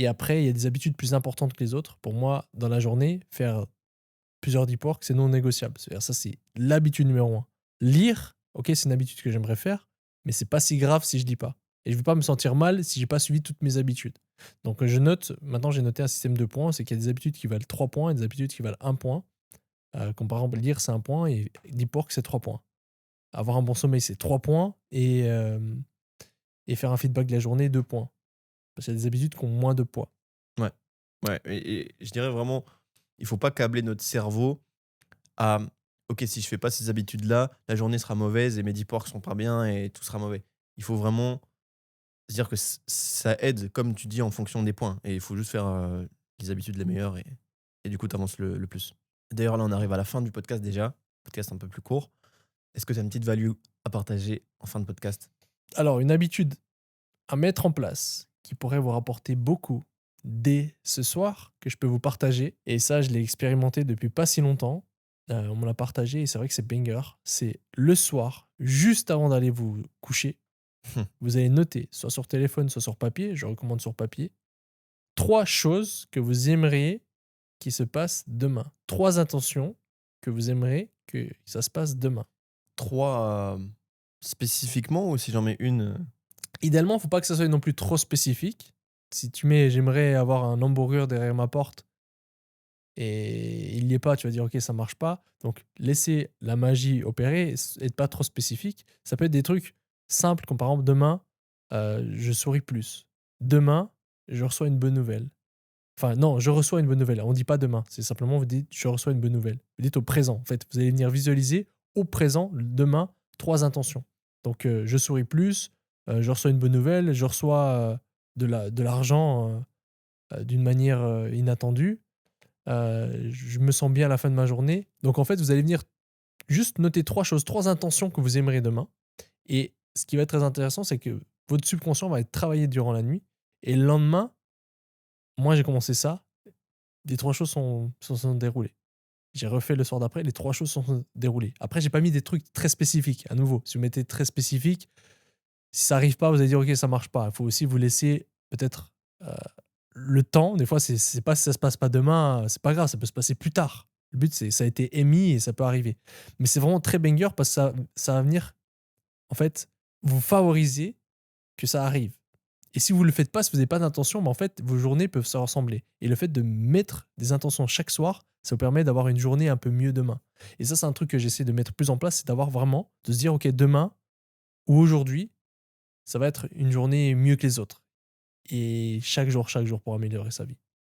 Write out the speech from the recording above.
Et après, il y a des habitudes plus importantes que les autres. Pour moi, dans la journée, faire plusieurs deep work, c'est non négociable. C'est-à-dire ça, c'est l'habitude numéro un. Lire, OK, c'est une habitude que j'aimerais faire, mais c'est pas si grave si je lis pas. Et je veux pas me sentir mal si j'ai pas suivi toutes mes habitudes. Donc je note, maintenant j'ai noté un système de points, c'est qu'il y a des habitudes qui valent 3 points et des habitudes qui valent 1 point. Comme par exemple lire, c'est 1 point et deep work, c'est 3 points. Avoir un bon sommeil, c'est 3 points et faire un feedback de la journée, 2 points. Parce qu'il y a des habitudes qui ont moins de poids. Ouais, ouais et je dirais vraiment, il faut pas câbler notre cerveau à OK, si je fais pas ces habitudes-là, la journée sera mauvaise et mes deep work seront pas bien et tout sera mauvais. Il faut vraiment se dire que ça aide, comme tu dis, en fonction des points et il faut juste faire, les habitudes les meilleures et du coup, tu avances le plus. D'ailleurs, là, on arrive à la fin du podcast déjà, podcast un peu plus court. Est-ce que tu as une petite value à partager en fin de podcast? Alors une habitude à mettre en place qui pourrait vous rapporter beaucoup dès ce soir, que je peux vous partager et ça, je l'ai expérimenté depuis pas si longtemps. On me l'a partagé et c'est vrai que c'est banger. C'est le soir, juste avant d'aller vous coucher, vous allez noter, soit sur téléphone, soit sur papier, je recommande sur papier, 3 choses que vous aimeriez qui se passent demain. 3 intentions que vous aimeriez que ça se passe demain. 3 spécifiquement ou si j'en mets une, Idéalement, faut pas que ça soit non plus trop spécifique. Si tu mets: «J'aimerais avoir un hamburger derrière ma porte» et il y est pas, tu vas dire: «OK, ça marche pas». Donc laisser la magie opérer et être pas trop spécifique. Ça peut être des trucs simples comme par exemple: «Demain, je souris plus». «Demain, je reçois une bonne nouvelle». Enfin non, «Je reçois une bonne nouvelle». On dit pas «demain», c'est simplement vous dites: «Je reçois une bonne nouvelle». Vous dites au présent, en fait. Vous allez venir visualiser au présent, demain, 3 intentions. Donc je souris plus, je reçois une bonne nouvelle, je reçois, de l'argent, d'une manière, inattendue, je me sens bien à la fin de ma journée. Donc en fait, vous allez venir juste noter 3 choses, 3 intentions que vous aimerez demain et ce qui va être très intéressant, c'est que votre subconscient va être travaillé durant la nuit et le lendemain, moi j'ai commencé ça, les 3 choses sont déroulées. J'ai refait le soir d'après, les 3 choses sont déroulées. Après, j'ai pas mis des trucs très spécifiques. À nouveau, si vous mettez très spécifique, si ça arrive pas, vous allez dire: «OK, ça marche pas». Il faut aussi vous laisser peut-être, heu, le temps. Des fois, c'est pas si ça se passe pas demain, c'est pas grave, ça peut se passer plus tard. Le but, c'est ça a été émis et ça peut arriver. Mais c'est vraiment très banger parce que ça va venir, en fait, vous favoriser que ça arrive. Et si vous le faites pas, si vous avez pas d'intention, bah, en fait, vos journées peuvent se ressembler. Et le fait de mettre des intentions chaque soir, ça vous permet d'avoir une journée un peu mieux demain. Et ça, c'est un truc que j'essaie de mettre plus en place, c'est d'avoir vraiment, de se dire, OK, demain ou aujourd'hui, ça va être une journée mieux que les autres. Et chaque jour pour améliorer sa vie.